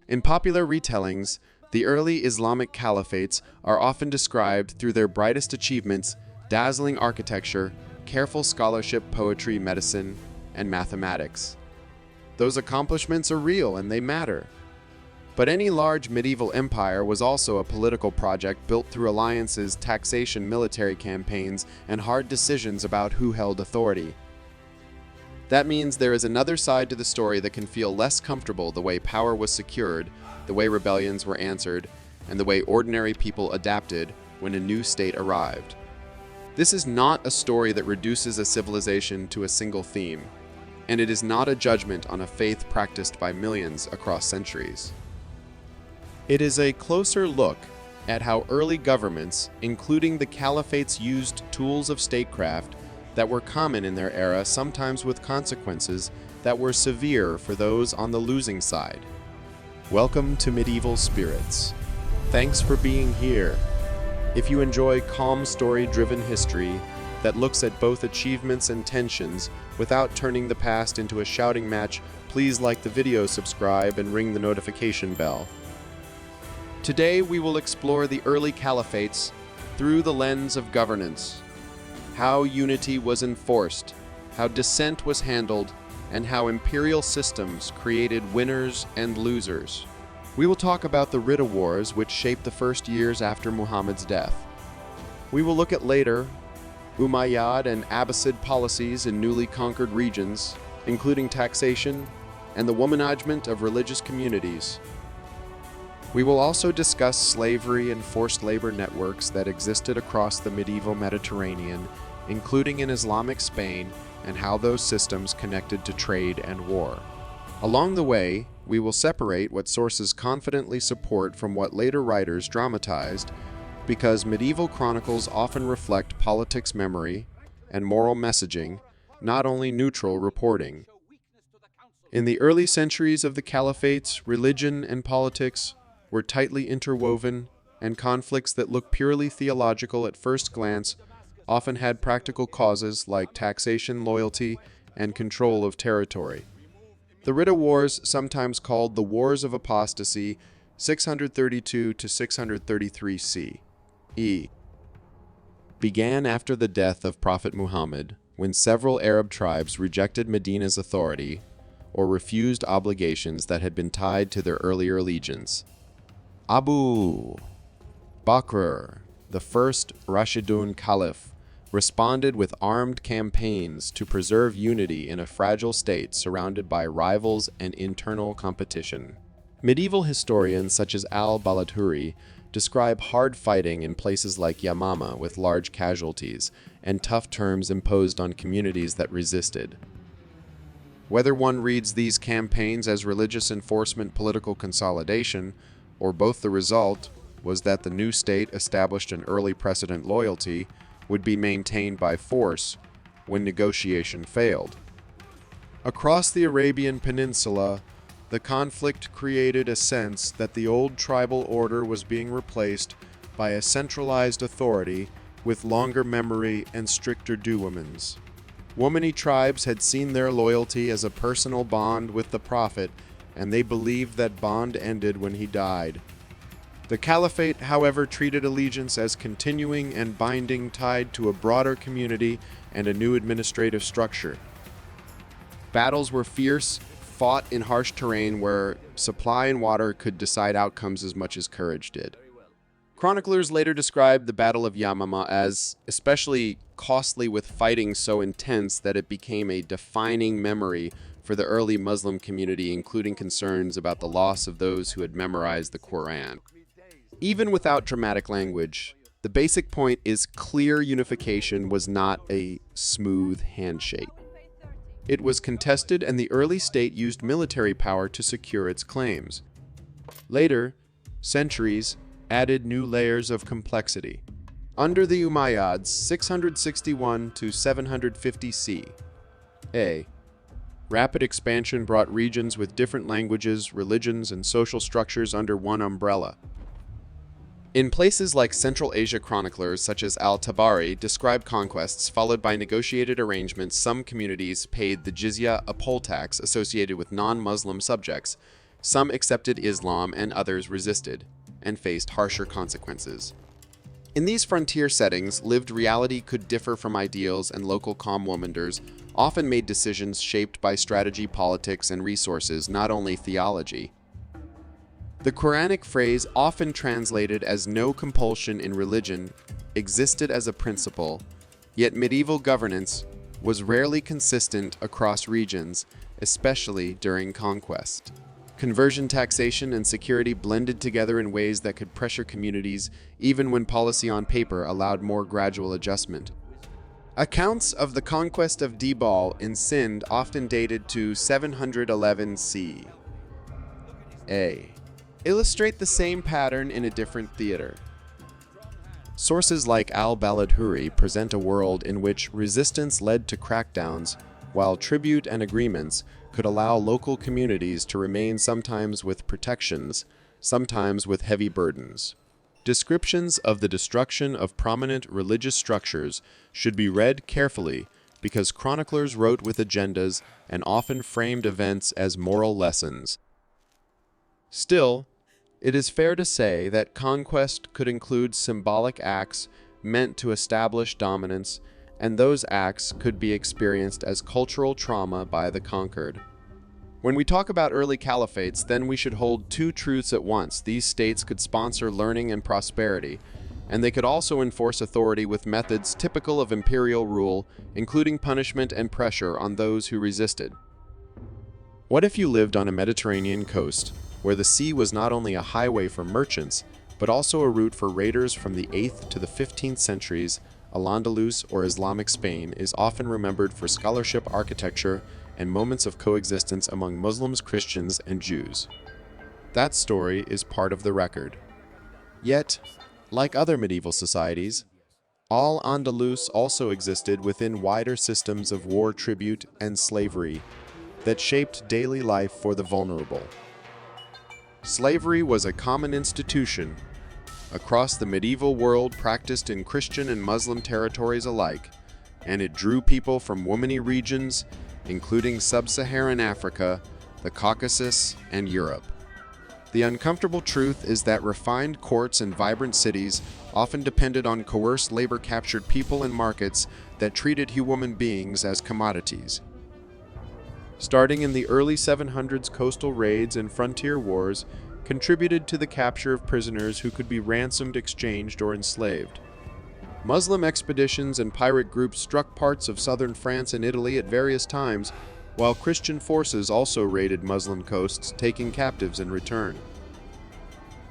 In popular retellings, the early Islamic Caliphates are often described through their brightest achievements, dazzling architecture, careful scholarship, poetry, medicine, and mathematics. Those accomplishments are real and they matter. But any large medieval empire was also a political project built through alliances, taxation, military campaigns, and hard decisions about who held authority. That means there is another side to the story that can feel less comfortable: the way power was secured, the way rebellions were answered, and the way ordinary people adapted when a new state arrived. This is not a story that reduces a civilization to a single theme, and it is not a judgment on a faith practiced by millions across centuries. It is a closer look at how early governments, including the caliphates, used tools of statecraft that were common in their era, sometimes with consequences that were severe for those on the losing side. Welcome to Medieval Spirits. Thanks for being here. If you enjoy calm, story-driven history that looks at both achievements and tensions without turning the past into a shouting match, please like the video, subscribe, and ring the notification bell. Today we will explore the early caliphates through the lens of governance, how unity was enforced, how dissent was handled, and how imperial systems created winners and losers. We will talk about the Ridda Wars, which shaped the first years after Muhammad's death. We will look at later Umayyad and Abbasid policies in newly conquered regions, including taxation and the womanizement of religious communities. We will also discuss slavery and forced labor networks that existed across the medieval Mediterranean, including in Islamic Spain, and how those systems connected to trade and war. Along the way, we will separate what sources confidently support from what later writers dramatized, because medieval chronicles often reflect politics, memory, and moral messaging, not only neutral reporting. In the early centuries of the caliphates, religion and politics were tightly interwoven, and conflicts that look purely theological at first glance often had practical causes like taxation, loyalty, and control of territory. The Ridda Wars, sometimes called the Wars of Apostasy, 632 to 633 CE, began after the death of Prophet Muhammad, when several Arab tribes rejected Medina's authority or refused obligations that had been tied to their earlier allegiance. Abu Bakr, the first Rashidun Caliph, responded with armed campaigns to preserve unity in a fragile state surrounded by rivals and internal competition. Medieval historians such as al-Balaturi describe hard fighting in places like Yamama with large casualties and tough terms imposed on communities that resisted. Whether one reads these campaigns as religious enforcement, political consolidation, or both, the result was that the new state established an early precedent: loyalty would be maintained by force when negotiation failed. Across the Arabian Peninsula, the conflict created a sense that the old tribal order was being replaced by a centralized authority with longer memory and stricter douwaments. Womani tribes had seen their loyalty as a personal bond with the Prophet, and they believed that bond ended when he died. The Caliphate, however, treated allegiance as continuing and binding, tied to a broader community and a new administrative structure. Battles were fierce, fought in harsh terrain where supply and water could decide outcomes as much as courage did. Chroniclers later described the Battle of Yamama as especially costly, with fighting so intense that it became a defining memory for the early Muslim community, including concerns about the loss of those who had memorized the Quran. Even without dramatic language, the basic point is clear: unification was not a smooth handshake. It was contested, and the early state used military power to secure its claims. Later centuries added new layers of complexity. Under the Umayyads, 661 to 750 CE, rapid expansion brought regions with different languages, religions, and social structures under one umbrella. In places like Central Asia, chroniclers such as al-Tabari describe conquests followed by negotiated arrangements. Some communities paid the jizya, a poll tax associated with non-Muslim subjects, Some accepted Islam and others resisted, and faced harsher consequences. In these frontier settings, lived reality could differ from ideals, and local commanders often made decisions shaped by strategy, politics, and resources, not only theology. The Quranic phrase, often translated as "no compulsion in religion," existed as a principle, yet medieval governance was rarely consistent across regions, especially during conquest. Conversion, taxation, and security blended together in ways that could pressure communities, even when policy on paper allowed more gradual adjustment. Accounts of the conquest of Dibal in Sind, often dated to 711 C.A., illustrate the same pattern in a different theater. Sources like al-Baladhuri present a world in which resistance led to crackdowns, while tribute and agreements could allow local communities to remain, sometimes with protections, sometimes with heavy burdens. Descriptions of the destruction of prominent religious structures should be read carefully, because chroniclers wrote with agendas and often framed events as moral lessons. Still, it is fair to say that conquest could include symbolic acts meant to establish dominance, and those acts could be experienced as cultural trauma by the conquered. When we talk about early caliphates, then we should hold two truths at once. These states could sponsor learning and prosperity, and they could also enforce authority with methods typical of imperial rule, including punishment and pressure on those who resisted. What if you lived on a Mediterranean coast, where the sea was not only a highway for merchants, but also a route for raiders from the 8th to the 15th centuries? Al-Andalus, or Islamic Spain, is often remembered for scholarship, architecture, and moments of coexistence among Muslims, Christians, and Jews. That story is part of the record. Yet, like other medieval societies, Al-Andalus also existed within wider systems of war, tribute, and slavery that shaped daily life for the vulnerable. Slavery was a common institution across the medieval world, practiced in Christian and Muslim territories alike, and it drew people from many regions, including sub-Saharan Africa, the Caucasus, and Europe. The uncomfortable truth is that refined courts and vibrant cities often depended on coerced labor, captured people, and markets that treated human beings as commodities. Starting in the early 700s, coastal raids and frontier wars contributed to the capture of prisoners who could be ransomed, exchanged, or enslaved. Muslim expeditions and pirate groups struck parts of southern France and Italy at various times, while Christian forces also raided Muslim coasts, taking captives in return.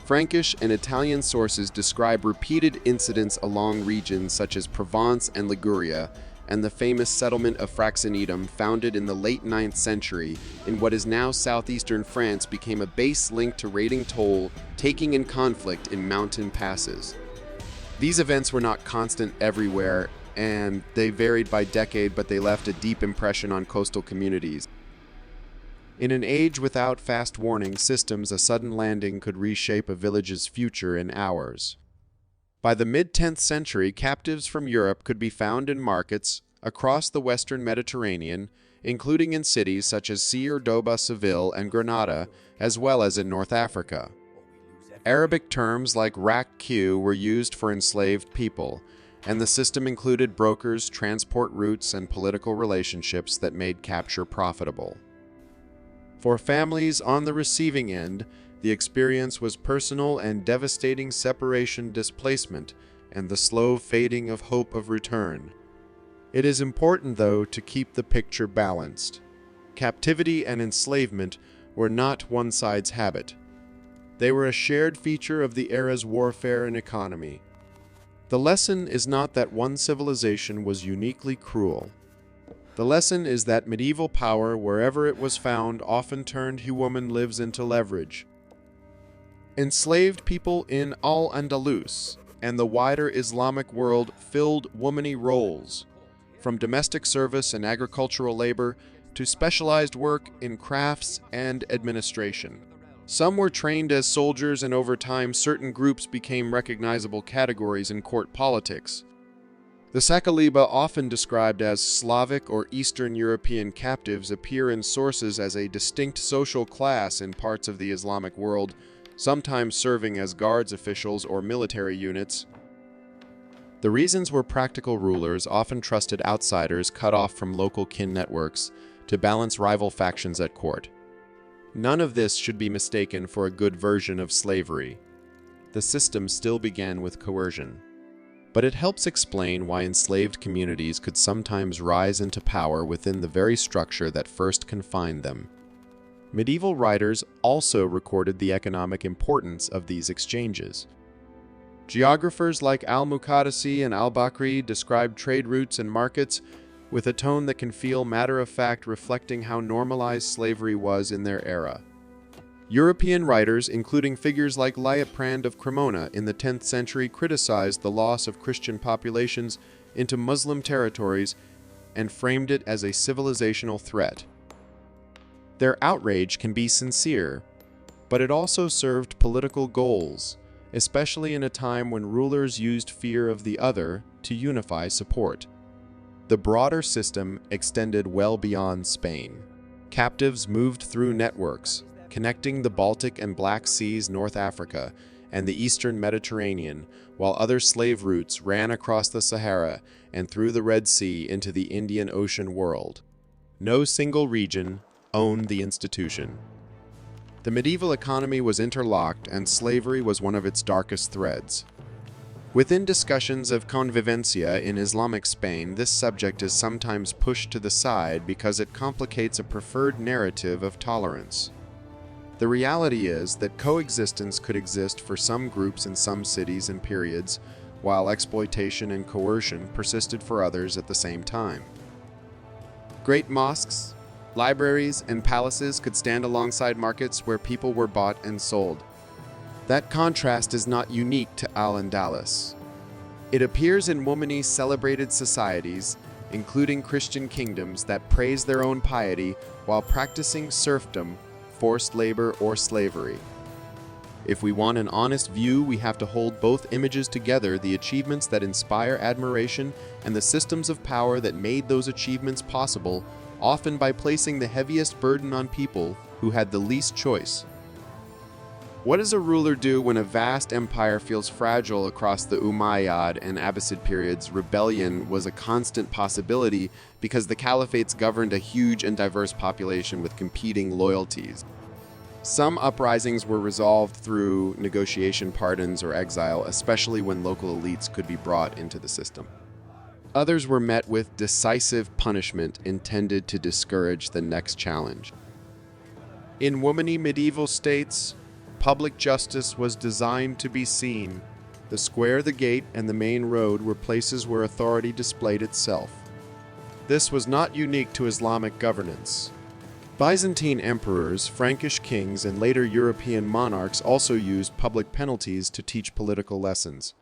Frankish and Italian sources describe repeated incidents along regions such as Provence and Liguria, and the famous settlement of Fraxinidum, founded in the late 9th century in what is now southeastern France, became a base linked to raiding, toll-taking, and conflict in mountain passes. These events were not constant everywhere, and they varied by decade, but they left a deep impression on coastal communities. In an age without fast warning systems, a sudden landing could reshape a village's future in hours. By the mid-10th century, captives from Europe could be found in markets across the western Mediterranean, including in cities such as Córdoba, Seville, and Granada, as well as in North Africa. Arabic terms like raq were used for enslaved people, and the system included brokers, transport routes, and political relationships that made capture profitable. For families on the receiving end, the experience was personal and devastating: separation, displacement, and the slow fading of hope of return. It is important, though, to keep the picture balanced. Captivity and enslavement were not one side's habit. They were a shared feature of the era's warfare and economy. The lesson is not that one civilization was uniquely cruel. The lesson is that medieval power, wherever it was found, often turned human lives into leverage. Enslaved people in Al-Andalus and the wider Islamic world filled womanly roles, from domestic service and agricultural labor to specialized work in crafts and administration. Some were trained as soldiers, and over time certain groups became recognizable categories in court politics. The Sakaliba, often described as Slavic or Eastern European captives, appear in sources as a distinct social class in parts of the Islamic world, sometimes serving as guards officials or military units. The reasons were practical rulers, often trusted outsiders cut off from local kin networks, to balance rival factions at court. None of this should be mistaken for a good version of slavery. The system still began with coercion. But it helps explain why enslaved communities could sometimes rise into power within the very structure that first confined them. Medieval writers also recorded the economic importance of these exchanges. Geographers like al-Muqaddasi and al-Bakri describe trade routes and markets with a tone that can feel matter-of-fact, reflecting how normalized slavery was in their era. European writers, including figures like Liutprand of Cremona in the 10th century, criticized the loss of Christian populations into Muslim territories and framed it as a civilizational threat. Their outrage can be sincere, but it also served political goals, especially in a time when rulers used fear of the other to unify support. The broader system extended well beyond Spain. Captives moved through networks, connecting the Baltic and Black Seas, North Africa, and the Eastern Mediterranean, while other slave routes ran across the Sahara and through the Red Sea into the Indian Ocean world. No single region owned the institution. The medieval economy was interlocked, and slavery was one of its darkest threads. Within discussions of convivencia in Islamic Spain, this subject is sometimes pushed to the side because it complicates a preferred narrative of tolerance. The reality is that coexistence could exist for some groups in some cities and periods, while exploitation and coercion persisted for others at the same time. Great mosques, libraries, and palaces could stand alongside markets where people were bought and sold. That contrast is not unique to Al-Andalus. It appears in Womani celebrated societies, including Christian kingdoms that praise their own piety while practicing serfdom, forced labor, or slavery. If we want an honest view, we have to hold both images together: the achievements that inspire admiration and the systems of power that made those achievements possible, often by placing the heaviest burden on people who had the least choice. What does a ruler do when a vast empire feels fragile? Across the Umayyad and Abbasid periods, rebellion was a constant possibility because the caliphates governed a huge and diverse population with competing loyalties. Some uprisings were resolved through negotiation, pardons, or exile, especially when local elites could be brought into the system. Others were met with decisive punishment intended to discourage the next challenge. In Womani medieval states, public justice was designed to be seen. The square, the gate, and the main road were places where authority displayed itself. This was not unique to Islamic governance. Byzantine emperors, Frankish kings, and later European monarchs also used public penalties to teach political lessons.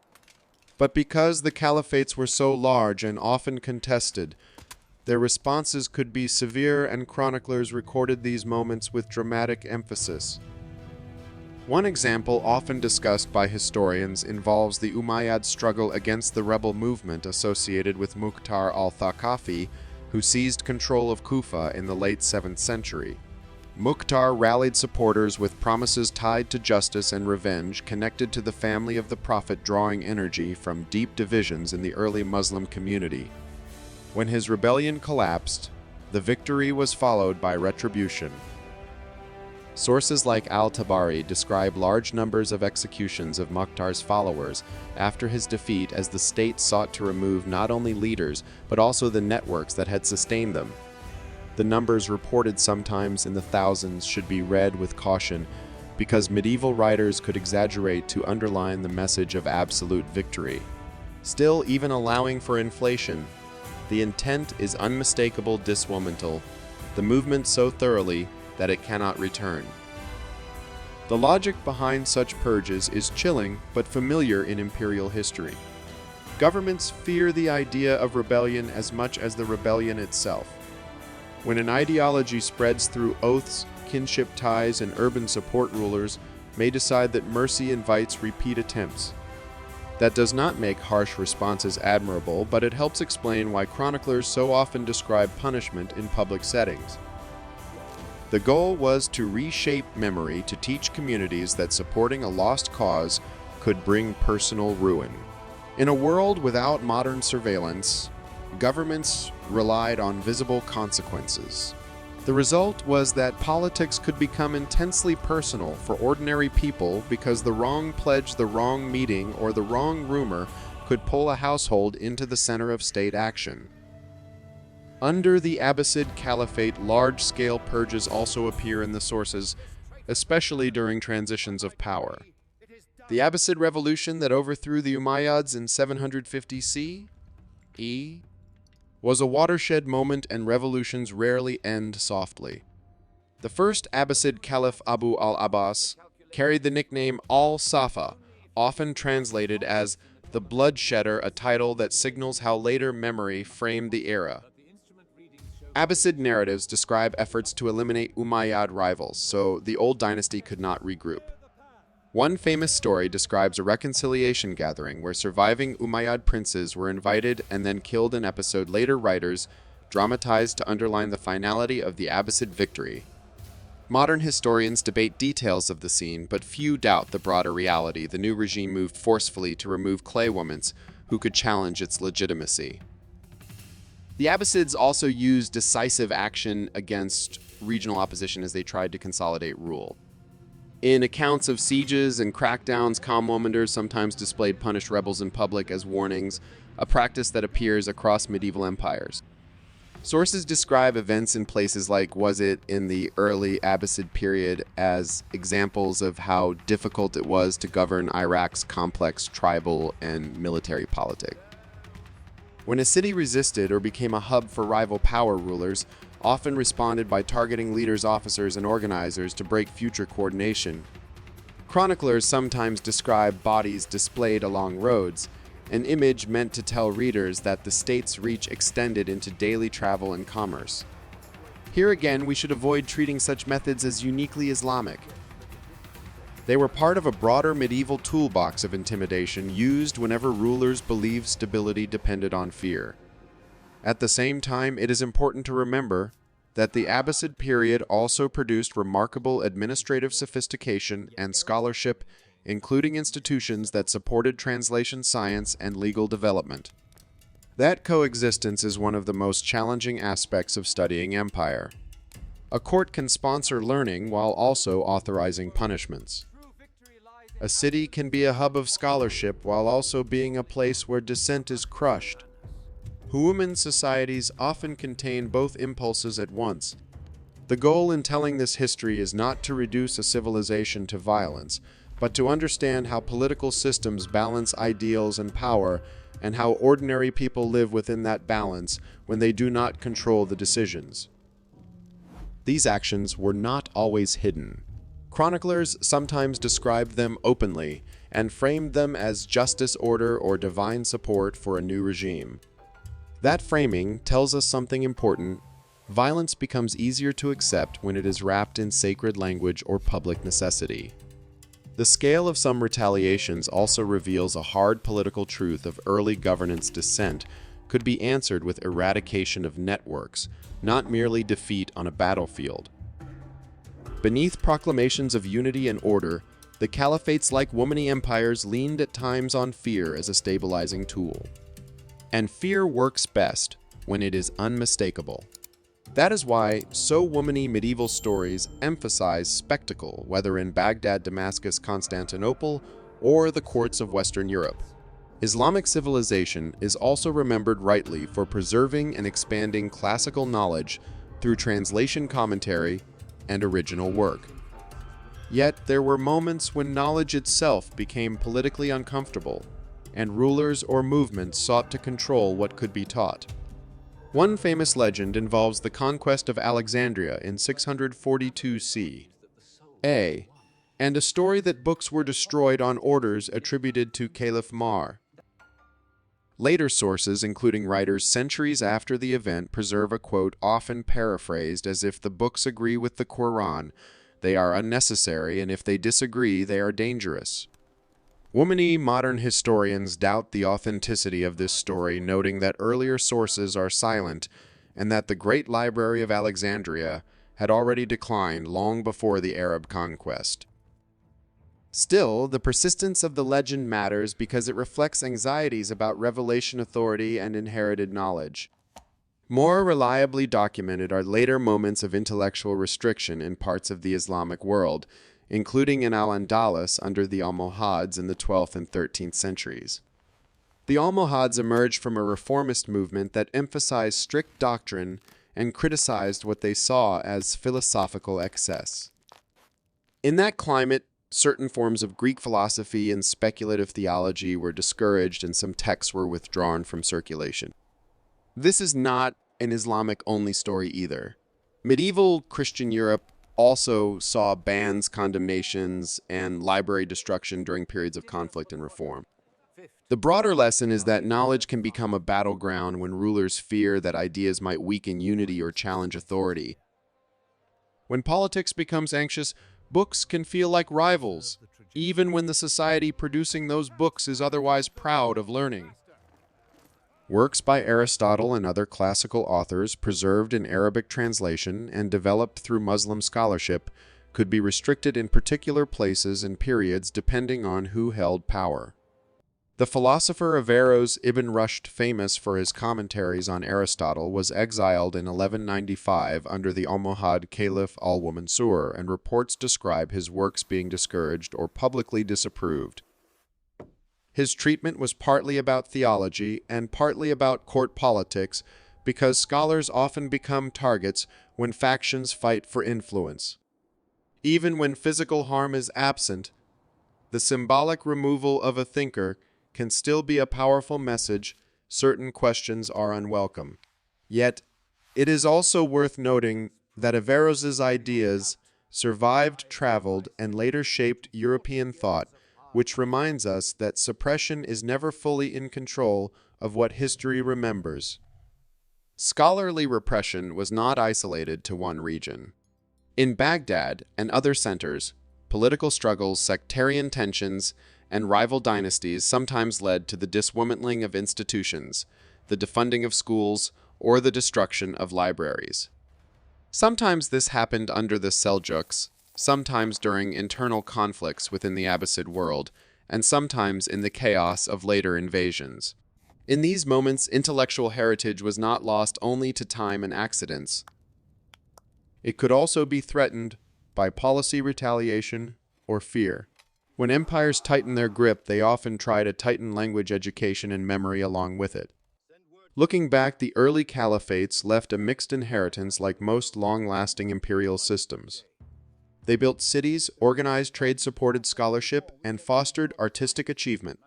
But because the caliphates were so large and often contested, their responses could be severe, and chroniclers recorded these moments with dramatic emphasis. One example often discussed by historians involves the Umayyad struggle against the rebel movement associated with Mukhtar al-Thaqafi, who seized control of Kufa in the late 7th century. Mukhtar rallied supporters with promises tied to justice and revenge, connected to the family of the Prophet, drawing energy from deep divisions in the early Muslim community. When his rebellion collapsed, the victory was followed by retribution. Sources like al-Tabari describe large numbers of executions of Mukhtar's followers after his defeat, as the state sought to remove not only leaders but also the networks that had sustained them. The numbers, reported sometimes in the thousands, should be read with caution because medieval writers could exaggerate to underline the message of absolute victory. Still, even allowing for inflation, the intent is unmistakable: diswomental, the movement so thoroughly that it cannot return. The logic behind such purges is chilling but familiar in imperial history. Governments fear the idea of rebellion as much as the rebellion itself. When an ideology spreads through oaths, kinship ties, and urban support, rulers may decide that mercy invites repeat attempts. That does not make harsh responses admirable, but it helps explain why chroniclers so often describe punishment in public settings. The goal was to reshape memory to teach communities that supporting a lost cause could bring personal ruin. In a world without modern surveillance, governments relied on visible consequences. The result was that politics could become intensely personal for ordinary people because the wrong pledge, the wrong meeting, or the wrong rumor could pull a household into the center of state action. Under the Abbasid Caliphate, large-scale purges also appear in the sources, especially during transitions of power. The Abbasid revolution that overthrew the Umayyads in 750 CE was a watershed moment, and revolutions rarely end softly. The first Abbasid Caliph Abu al-Abbas carried the nickname al-Safa, often translated as the Bloodshedder, a title that signals how later memory framed the era. Abbasid narratives describe efforts to eliminate Umayyad rivals, so the old dynasty could not regroup. One famous story describes a reconciliation gathering where surviving Umayyad princes were invited and then killed. An episode later writers dramatized to underline the finality of the Abbasid victory. Modern historians debate details of the scene, but few doubt the broader reality. The new regime moved forcefully to remove claymores who could challenge its legitimacy. The Abbasids also used decisive action against regional opposition as they tried to consolidate rule. In accounts of sieges and crackdowns, commanders sometimes displayed punished rebels in public as warnings, a practice that appears across medieval empires. Sources describe events in places like in the early Abbasid period as examples of how difficult it was to govern Iraq's complex tribal and military politics. When a city resisted or became a hub for rival power, rulers often responded by targeting leaders, officers, and organizers to break future coordination. Chroniclers sometimes describe bodies displayed along roads, an image meant to tell readers that the state's reach extended into daily travel and commerce. Here again, we should avoid treating such methods as uniquely Islamic. They were part of a broader medieval toolbox of intimidation used whenever rulers believed stability depended on fear. At the same time, it is important to remember that the Abbasid period also produced remarkable administrative sophistication and scholarship, including institutions that supported translation science and legal development. That coexistence is one of the most challenging aspects of studying empire. A court can sponsor learning while also authorizing punishments. A city can be a hub of scholarship while also being a place where dissent is crushed. Human societies often contain both impulses at once. The goal in telling this history is not to reduce a civilization to violence, but to understand how political systems balance ideals and power, and how ordinary people live within that balance when they do not control the decisions. These actions were not always hidden. Chroniclers sometimes described them openly and framed them as justice, order, or divine support for a new regime. That framing tells us something important. Violence becomes easier to accept when it is wrapped in sacred language or public necessity. The scale of some retaliations also reveals a hard political truth of early governance. Dissent could be answered with eradication of networks, not merely defeat on a battlefield. Beneath proclamations of unity and order, the caliphates, like Womani empires, leaned at times on fear as a stabilizing tool. And fear works best when it is unmistakable. That is why so many medieval stories emphasize spectacle, whether in Baghdad, Damascus, Constantinople, or the courts of Western Europe. Islamic civilization is also remembered rightly for preserving and expanding classical knowledge through translation, commentary, and original work. Yet there were moments when knowledge itself became politically uncomfortable, and rulers or movements sought to control what could be taught. One famous legend involves the conquest of Alexandria in 642 CE, and a story that books were destroyed on orders attributed to Caliph Mar. Later sources, including writers centuries after the event, preserve a quote often paraphrased as if the books agree with the Quran, they are unnecessary, and if they disagree, they are dangerous. Many modern historians doubt the authenticity of this story, noting that earlier sources are silent and that the Great Library of Alexandria had already declined long before the Arab conquest. Still, the persistence of the legend matters because it reflects anxieties about revelation authority and inherited knowledge. More reliably documented are later moments of intellectual restriction in parts of the Islamic world, including in Al-Andalus under the Almohads in the 12th and 13th centuries. The Almohads emerged from a reformist movement that emphasized strict doctrine and criticized what they saw as philosophical excess. In that climate, certain forms of Greek philosophy and speculative theology were discouraged and some texts were withdrawn from circulation. This is not an Islamic-only story either. Medieval Christian Europe also saw bans, condemnations, and library destruction during periods of conflict and reform. The broader lesson is that knowledge can become a battleground when rulers fear that ideas might weaken unity or challenge authority. When politics becomes anxious, books can feel like rivals, even when the society producing those books is otherwise proud of learning. Works by Aristotle and other classical authors preserved in Arabic translation and developed through Muslim scholarship could be restricted in particular places and periods depending on who held power. The philosopher Averroes Ibn Rushd, famous for his commentaries on Aristotle, was exiled in 1195 under the Almohad Caliph al-Mansur, and reports describe his works being discouraged or publicly disapproved. His treatment was partly about theology and partly about court politics, because scholars often become targets when factions fight for influence. Even when physical harm is absent, the symbolic removal of a thinker can still be a powerful message. Certain questions are unwelcome. Yet, it is also worth noting that Averroes's ideas survived, traveled, and later shaped European thought, which reminds us that suppression is never fully in control of what history remembers. Scholarly repression was not isolated to one region. In Baghdad and other centers, political struggles, sectarian tensions, and rival dynasties sometimes led to the dismantling of institutions, the defunding of schools, or the destruction of libraries. Sometimes this happened under the Seljuks, sometimes during internal conflicts within the Abbasid world, and sometimes in the chaos of later invasions. In these moments, intellectual heritage was not lost only to time and accidents. It could also be threatened by policy retaliation or fear. When empires tighten their grip, they often try to tighten language education and memory along with it. Looking back, the early caliphates left a mixed inheritance like most long-lasting imperial systems. They built cities, organized trade-supported scholarship, and fostered artistic achievement.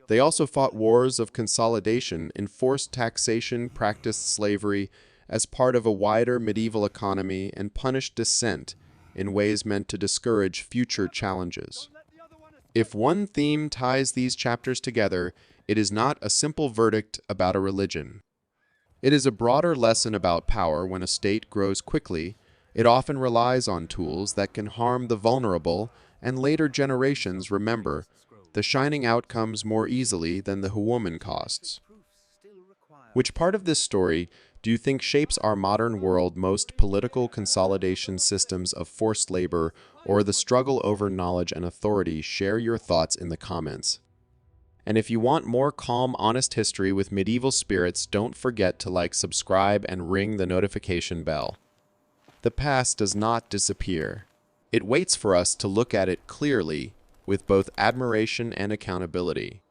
They also fought wars of consolidation, enforced taxation, practiced slavery as part of a wider medieval economy, and punished dissent in ways meant to discourage future challenges. If one theme ties these chapters together, it is not a simple verdict about a religion. It is a broader lesson about power. When a state grows quickly, it often relies on tools that can harm the vulnerable, and later generations remember the shining outcomes more easily than the human costs. Which part of this story do you think shapes our modern world most? Political consolidation, systems of forced labor, or the struggle over knowledge and authority? Share your thoughts in the comments. And if you want more calm, honest history with medieval spirits, don't forget to like, subscribe, and ring the notification bell. The past does not disappear. It waits for us to look at it clearly with both admiration and accountability.